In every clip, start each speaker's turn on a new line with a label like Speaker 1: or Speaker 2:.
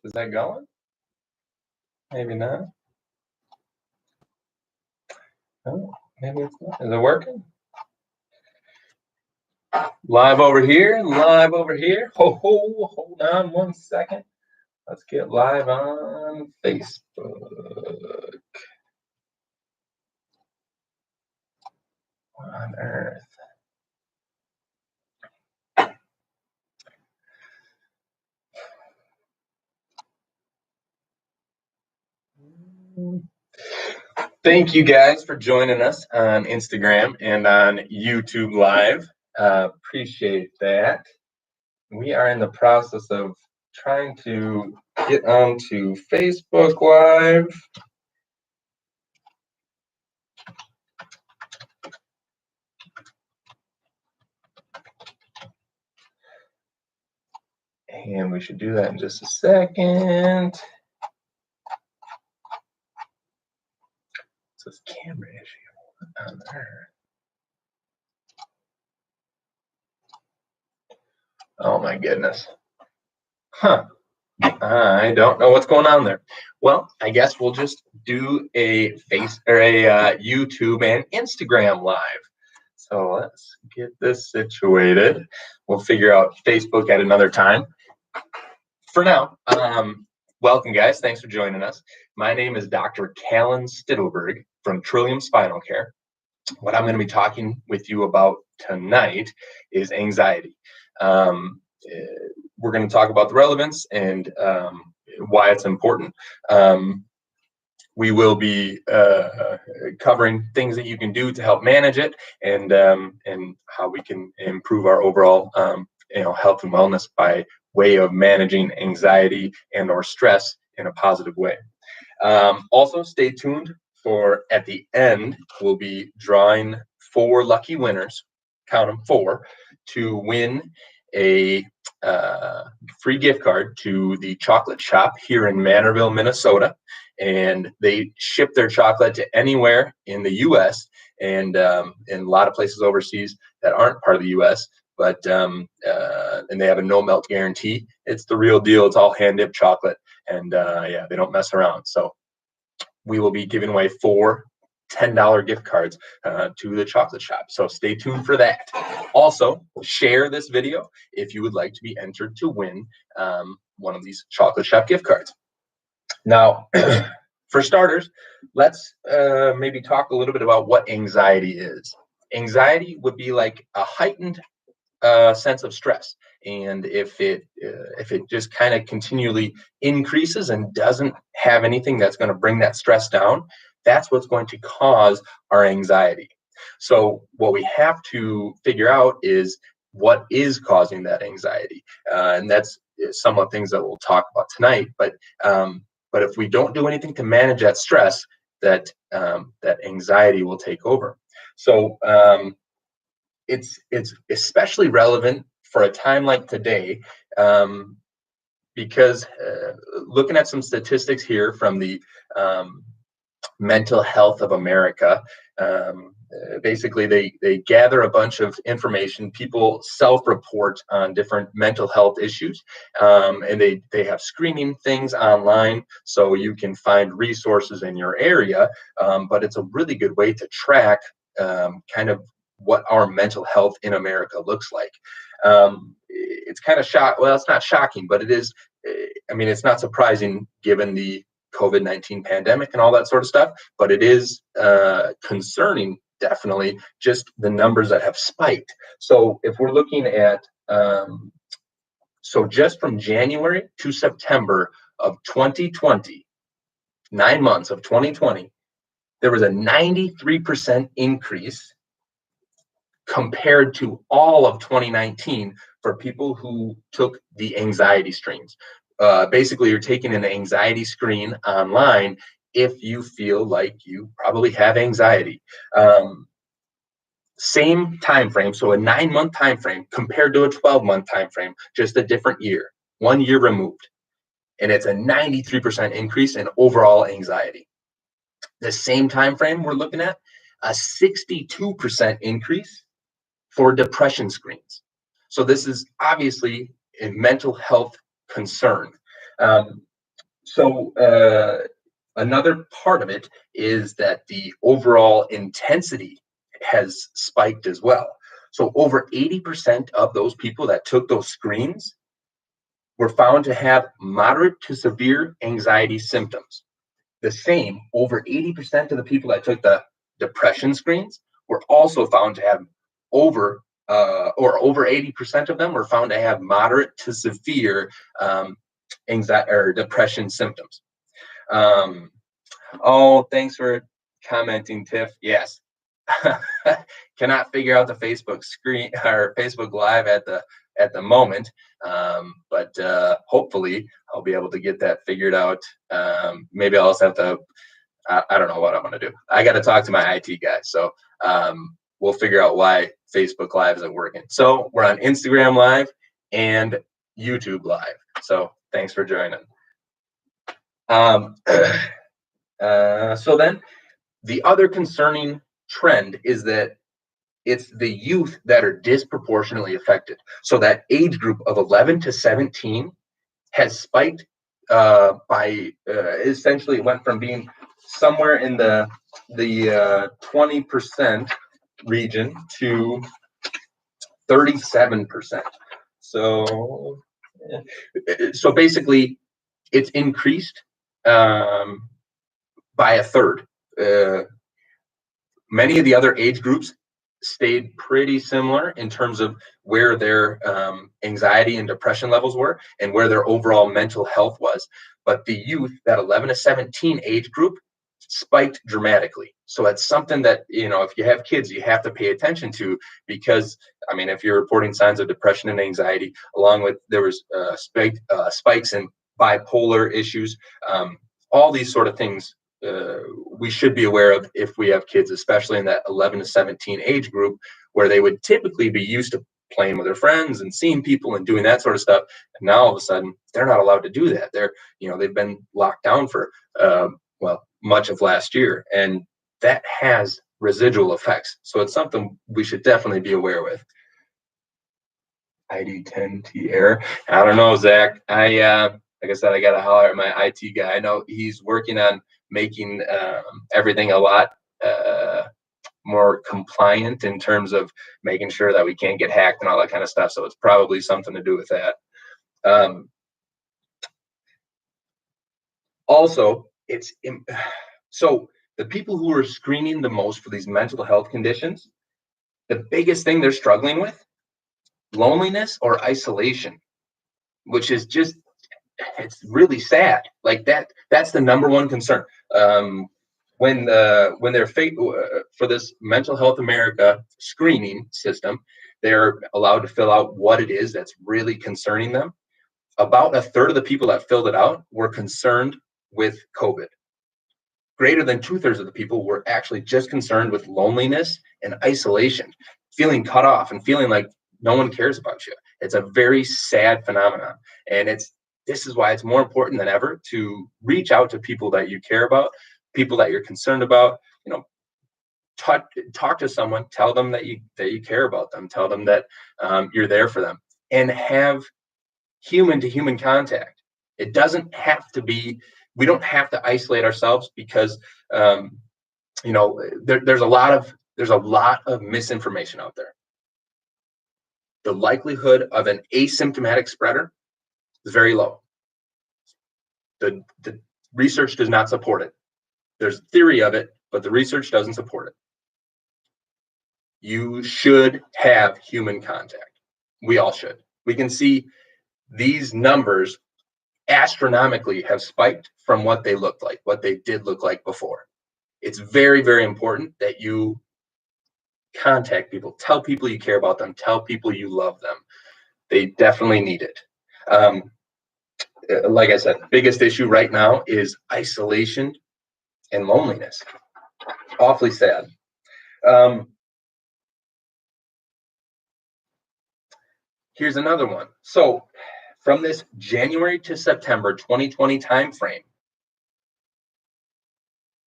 Speaker 1: Is that going? Maybe not. Oh, maybe it's not. Is it working? Live over here, live over here. Hold on 1 second. Let's get live on Facebook. What on earth? Thank you guys for joining us on Instagram and on YouTube Live. Appreciate that. We are in the process of trying to get onto Facebook Live. And we should do that in just a second. It's this camera issue on there. Oh my goodness. Huh. I don't know what's going on there. Well, I guess we'll just do a YouTube and Instagram Live. So let's get this situated. We'll figure out Facebook at another time. For now, welcome guys. Thanks for joining us. My name is Dr. Callan Stittelberg from Trillium Spinal Care. What I'm going to be talking with you about tonight is anxiety. We're going to talk about the relevance and why it's important. We will be covering things that you can do to help manage it and how we can improve our overall health and wellness by way of managing anxiety and or stress in a positive way. Also, stay tuned for at the end, we'll be drawing 4 lucky winners, count them 4, to win a free gift card to the chocolate shop here in Manorville, Minnesota. And they ship their chocolate to anywhere in the U.S. and in a lot of places overseas that aren't part of the U.S. But and they have a no melt guarantee. It's the real deal. It's all hand dipped chocolate, and yeah, they don't mess around. So we will be giving away 4 $10 gift cards to the chocolate shop. So stay tuned for that. Also, share this video if you would like to be entered to win one of these chocolate shop gift cards. Now, for starters, let's maybe talk a little bit about what anxiety is. Anxiety would be like a heightened sense of stress. And if it just kind of continually increases and doesn't have anything that's going to bring that stress down, that's what's going to cause our anxiety. So what we have to figure out is what is causing that anxiety, and that's somewhat things that we'll talk about tonight. But if we don't do anything to manage that stress, that anxiety will take over. So it's especially relevant for a time like today, because looking at some statistics here from the Mental Health of America, basically they gather a bunch of information. People self-report on different mental health issues, and they have screening things online, so you can find resources in your area. But it's a really good way to track kind of what our mental health in America looks like. It's kind of well, it's not shocking, but it is. I mean, it's not surprising given the COVID-19 pandemic and all that sort of stuff, but it is concerning, definitely, just the numbers that have spiked. So if we're looking at, so just from January to September of 2020, 9 months of 2020, there was a 93% increase compared to all of 2019 for people who took the anxiety screens. Basically, you're taking an anxiety screen online if you feel like you probably have anxiety. Same time frame, so a 9-month time frame compared to a 12-month time frame, just a different year, 1 year removed. And it's a 93% increase in overall anxiety. The same time frame we're looking at, a 62% increase for depression screens. So this is obviously a mental health concern. Um, so another part of it is that the overall intensity has spiked as well. So over 80% of those people that took those screens were found to have moderate to severe anxiety symptoms. The same, over 80% of the people that took the depression screens were also found to have over 80% of them were found to have moderate to severe anxiety or depression symptoms. Um, oh, thanks for commenting, Tiff. Yes. Cannot figure out the Facebook screen or Facebook Live at the moment, but hopefully I'll be able to get that figured out. Maybe I'll also have to. I don't know what I'm going to do. I got to talk to my IT guy, so we'll figure out why Facebook Live isn't working. So we're on Instagram Live and YouTube Live. So thanks for joining. So then the other concerning trend is that it's the youth that are disproportionately affected. So that age group of 11 to 17 has spiked by essentially it went from being somewhere in the 20% region to 37%. So basically, it's increased by a third. Many of the other age groups stayed pretty similar in terms of where their anxiety and depression levels were and where their overall mental health was. But the youth, that 11 to 17 age group, spiked dramatically. So that's something that, if you have kids, you have to pay attention to, because, I mean, if you're reporting signs of depression and anxiety, along with there was spikes in bipolar issues, all these sort of things we should be aware of if we have kids, especially in that 11 to 17 age group, where they would typically be used to playing with their friends and seeing people and doing that sort of stuff. And now all of a sudden, they're not allowed to do that. They've been locked down for, much of last year, and that has residual effects. So it's something we should definitely be aware with. ID10T error. I don't know, Zach. Like I said, I got to holler at my IT guy. I know he's working on making everything a lot more compliant in terms of making sure that we can't get hacked and all that kind of stuff. So it's probably something to do with that. Also, so the people who are screening the most for these mental health conditions, the biggest thing they're struggling with, loneliness or isolation, which is just, it's really sad. Like that's the number one concern. When they're for this Mental Health America screening system, they're allowed to fill out what it is that's really concerning them. About a third of the people that filled it out were concerned with COVID. Greater than 2/3 of the people were actually just concerned with loneliness and isolation, feeling cut off and feeling like no one cares about you. It's a very sad phenomenon. And this is why it's more important than ever to reach out to people that you care about, people that you're concerned about. Talk to someone, tell them that you care about them, tell them that you're there for them, and have human to human contact. It doesn't have to be, we don't have to isolate ourselves, because there's a lot of misinformation out there. The likelihood of an asymptomatic spreader is very low. The research does not support it. There's theory of it, but the research doesn't support it. You should have human contact. We all should. We can see these numbers astronomically have spiked from what they looked like, what they did look like before. It's very, very important that you contact people, tell people you care about them, tell people you love them. They definitely need it. Like I said, biggest issue right now is isolation and loneliness. Awfully sad. Here's another one. So from this January to September 2020 timeframe,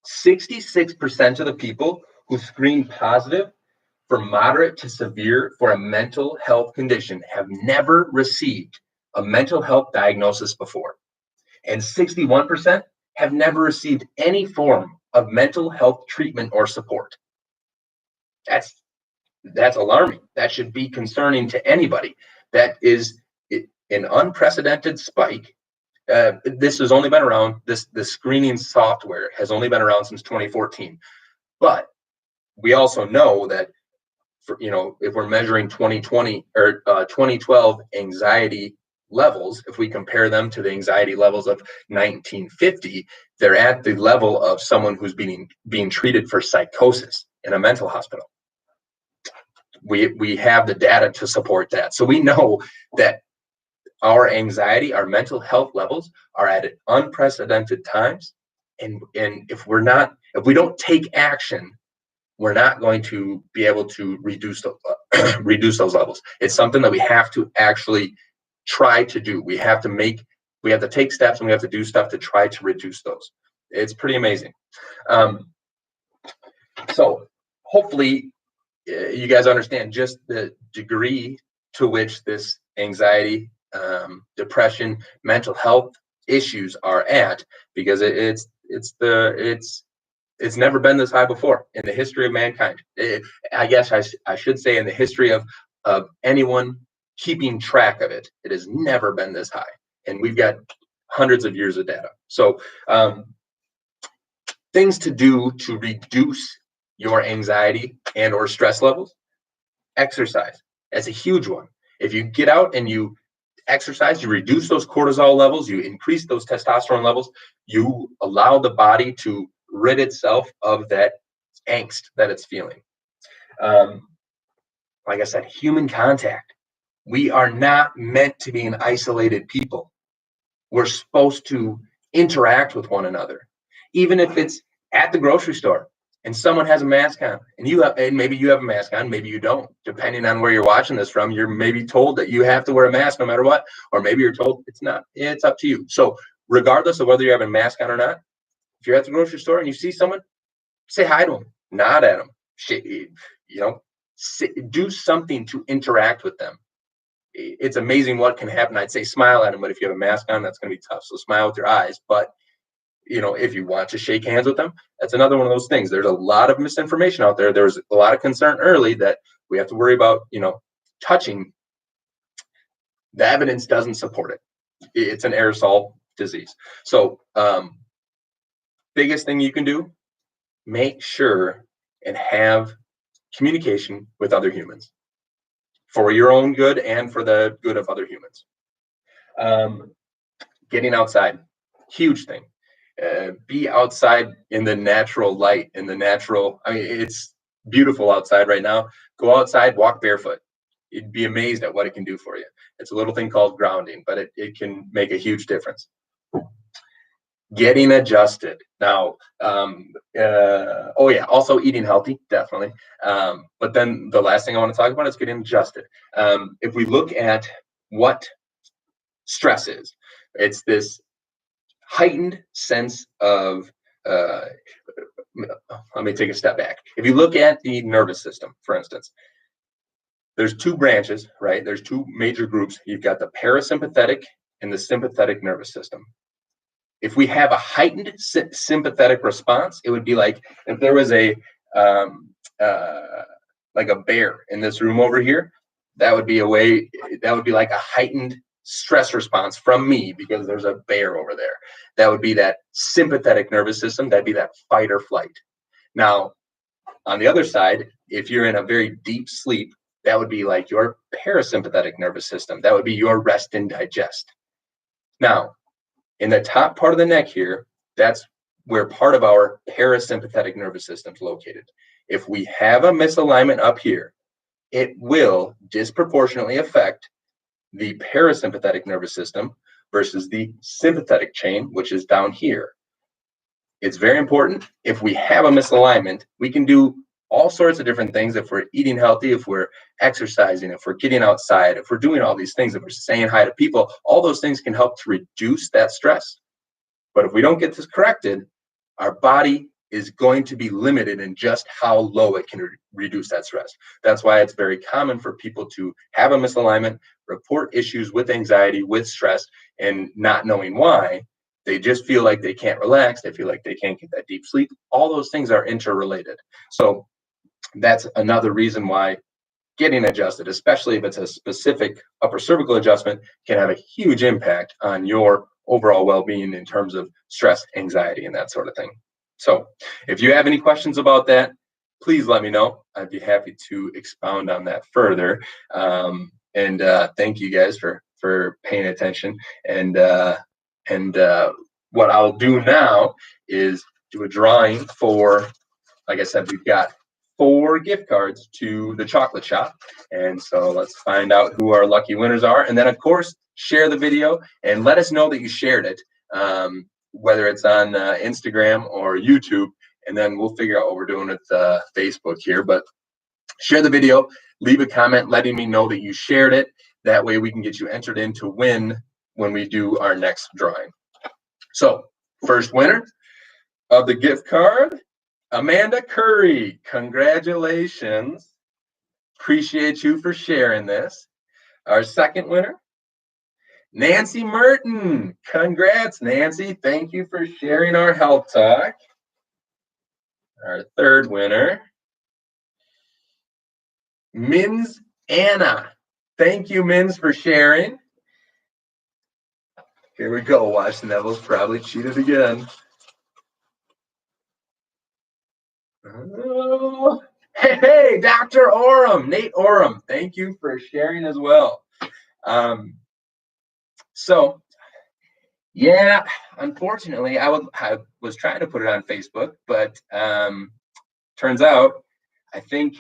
Speaker 1: 66% of the people who screened positive for moderate to severe for a mental health condition have never received a mental health diagnosis before. And 61% have never received any form of mental health treatment or support. That's alarming. That should be concerning to anybody. That is an unprecedented spike. This has only been around, the screening software has only been around since 2014. But we also know that, if we're measuring 2020 or 2012 anxiety levels, if we compare them to the anxiety levels of 1950, they're at the level of someone who's being treated for psychosis in a mental hospital. We have the data to support that. So we know that our anxiety, our mental health levels are at unprecedented times. And if we don't take action, we're not going to be able to reduce those levels. It's something that we have to actually try to do. We have to take steps, and we have to do stuff to try to reduce those. It's pretty amazing. So hopefully you guys understand just the degree to which this anxiety, depression, mental health issues are at, because it's never been this high before in the history of mankind. I guess I should say in the history of anyone keeping track of it. It has never been this high, and we've got hundreds of years of data. So things to do to reduce your anxiety and or stress levels: exercise. That's a huge one. If you get out and you exercise, you reduce those cortisol levels, you increase those testosterone levels, you allow the body to rid itself of that angst that it's feeling. Like I said, human contact. We are not meant to be an isolated people. We're supposed to interact with one another, even if it's at the grocery store and someone has a mask on, and maybe you have a mask on, maybe you don't. Depending on where you're watching this from, you're maybe told that you have to wear a mask no matter what, or maybe you're told it's not. It's up to you. So regardless of whether you have a mask on or not, if you're at the grocery store and you see someone, say hi to them, nod at them, do something to interact with them. It's amazing what can happen. I'd say smile at them, but if you have a mask on, that's going to be tough. So smile with your eyes. But if you want to shake hands with them, that's another one of those things. There's a lot of misinformation out there. There's a lot of concern early that we have to worry about, touching. The evidence doesn't support it. It's an aerosol disease. So biggest thing you can do, make sure and have communication with other humans for your own good and for the good of other humans. Getting outside, huge thing. Be outside in the natural light, it's beautiful outside right now. Go outside, walk barefoot. You'd be amazed at what it can do for you. It's a little thing called grounding, but it can make a huge difference. Getting adjusted. Now, also eating healthy, definitely. But then the last thing I want to talk about is getting adjusted. If we look at what stress is, it's this heightened sense of, let me take a step back. If you look at the nervous system, for instance, there's two branches, right? There's two major groups. You've got the parasympathetic and the sympathetic nervous system. If we have a heightened sympathetic response, it would be like if there was like a bear in this room over here. That would be like a heightened stress response from me because there's a bear over there. That would be that sympathetic nervous system. That'd be that fight or flight. Now, on the other side, if you're in a very deep sleep, that would be like your parasympathetic nervous system. That would be your rest and digest. Now, in the top part of the neck here, that's where part of our parasympathetic nervous system is located. If we have a misalignment up here, it will disproportionately affect the parasympathetic nervous system versus the sympathetic chain, which is down here. It's very important. If we have a misalignment, we can do all sorts of different things. If we're eating healthy, if we're exercising, if we're getting outside, if we're doing all these things, if we're saying hi to people, all those things can help to reduce that stress. But if we don't get this corrected, our body is going to be limited in just how low it can reduce that stress. That's why it's very common for people to have a misalignment, report issues with anxiety, with stress, and not knowing why. they just feel like they can't relax. They feel like they can't get that deep sleep. All those things are interrelated. So that's another reason why getting adjusted, especially if it's a specific upper cervical adjustment, can have a huge impact on your overall well-being in terms of stress, anxiety, and that sort of thing. So if you have any questions about that, please let me know. I'd be happy to expound on that further. And thank you guys for paying attention. And what I'll do now is do a drawing for, like I said, we've got 4 gift cards to the chocolate shop. And so let's find out who our lucky winners are. And then, of course, share the video and let us know that you shared it, whether it's on Instagram or YouTube. And then we'll figure out what we're doing with Facebook here. But share the video, leave a comment letting me know that you shared it. That way we can get you entered in to win when we do our next drawing. So first winner of the gift card, Amanda Curry. Congratulations. Appreciate you for sharing this. Our second winner, Nancy Merton. Congrats, Nancy. Thank you for sharing our health talk. Our third winner, Mins Anna. Thank you, Mins, for sharing. Here we go. Watch, Neville's probably cheated again. Oh, hey, Dr. Oram, Nate Oram. Thank you for sharing as well. So, yeah, unfortunately, I was trying to put it on Facebook, but turns out I think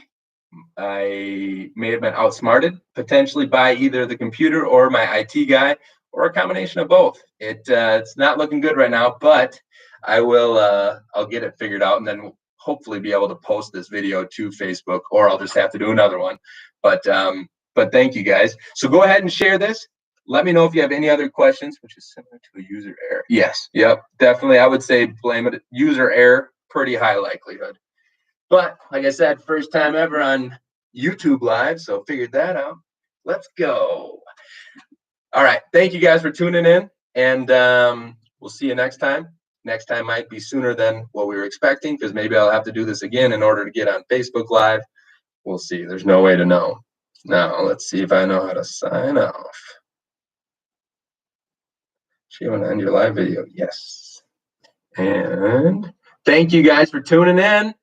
Speaker 1: I may have been outsmarted potentially by either the computer or my IT guy, or a combination of both. It's not looking good right now, but I'll get it figured out, and then we'll hopefully be able to post this video to Facebook, or I'll just have to do another one. But thank you guys. So go ahead and share this. Let me know if you have any other questions, which is similar to a user error. Yes, yep, definitely. I would say blame it user error, pretty high likelihood. But like I said, first time ever on YouTube Live, so figured that out. Let's go. All right, thank you guys for tuning in, and we'll see you next time. Next time might be sooner than what we were expecting, because maybe I'll have to do this again in order to get on Facebook Live. We'll see. There's no way to know. Now, let's see if I know how to sign off. She want to end your live video? Yes. And thank you guys for tuning in.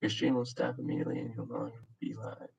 Speaker 1: Your stream will stop immediately and you'll no longer be live.